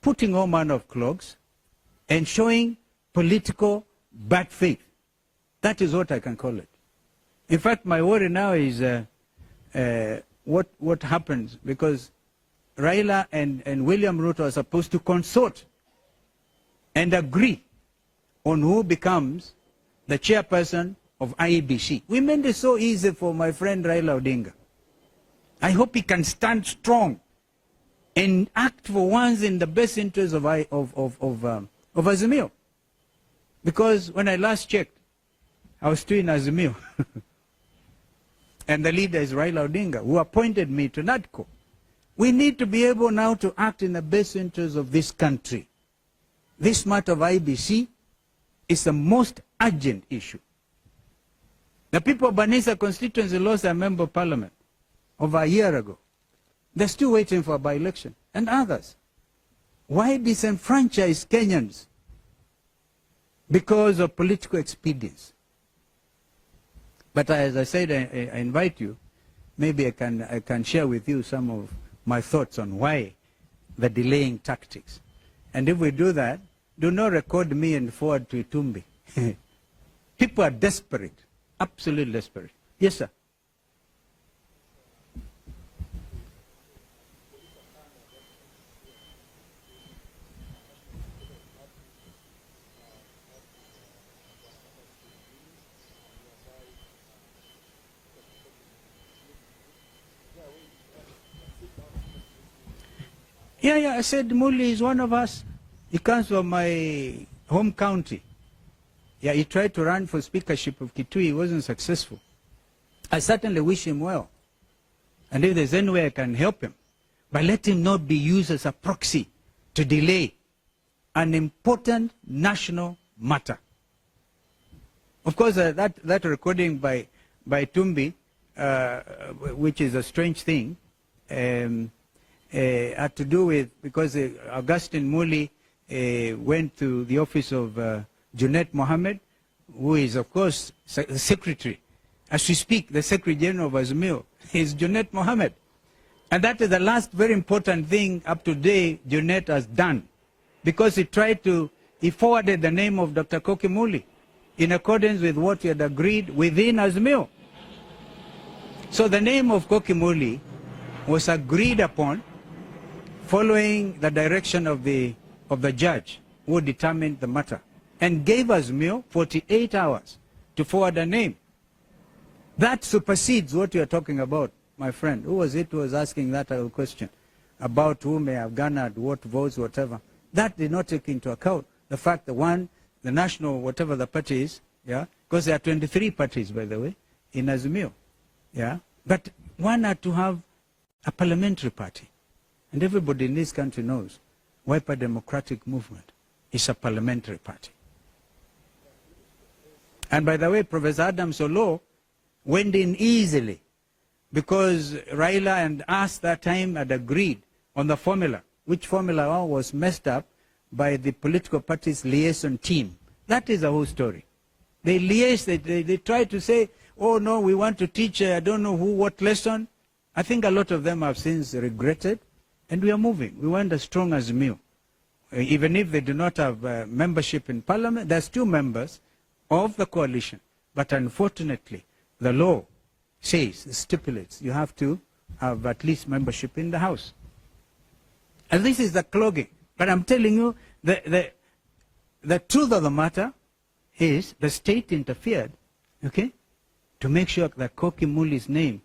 putting all manner of clogs and showing political bad faith. That is what I can call it. In fact, my worry now is what happens, because Raila and William Ruto are supposed to consort and agree on who becomes the chairperson of IEBC. We made it so easy for my friend Raila Odinga. I hope he can stand strong and act for once in the best interest of Azimio. Because when I last checked, I was still in Azimio. And the leader is Raila Odinga, who appointed me to NADCO. We need to be able now to act in the best interest of this country. This matter of IBC is the most urgent issue. The people of Banisa constituency lost their member of parliament over a year ago. They're still waiting for a by-election. And others. Why disenfranchise Kenyans? Because of political expedience. But as I said, I invite you, maybe I can share with you some of my thoughts on why the delaying tactics. And if we do that, do not record me and forward to Itumbi. People are desperate, absolutely desperate. Yes, sir. Yeah, I said Muli is one of us. He comes from my home county. Yeah, he tried to run for speakership of Kitui. He wasn't successful. I certainly wish him well. And if there's any way I can help him, but let him not be used as a proxy to delay an important national matter. Of course, that recording by Tumbi, which is a strange thing, had to do with, because Augustine Muli went to the office of Junet Mohammed, who is, of course, the secretary. As we speak, the Secretary General of Azimio is Junet Mohammed. And that is the last very important thing up to date Junet has done. Because he forwarded the name of Dr. Koki Muli in accordance with what we had agreed within Azimio. So the name of Koki Muli was agreed upon following the direction of the judge who determined the matter, and gave Azimio 48 hours to forward a name. That supersedes what you are talking about, my friend. Who was it who was asking that question about who may have garnered what votes, whatever? That did not take into account the fact that the national, whatever the party is, yeah, because there are 23 parties, by the way, in Azimio, yeah, but one had to have a parliamentary party. And everybody in this country knows Wiper Democratic Movement is a parliamentary party. And by the way, Professor Adam Solo went in easily because Raila and us that time had agreed on the formula, which formula was messed up by the political party's liaison team. That is the whole story. They liaised, they tried to say, oh no, we want to teach, I don't know who, what lesson. I think a lot of them have since regretted, and we are moving. We want as strong as Azimio. Even if they do not have membership in parliament, they're still members of the coalition. But unfortunately, the law stipulates, you have to have at least membership in the House. And this is the clogging. But I'm telling you, the truth of the matter is the state interfered, okay, to make sure that Koki Muli's name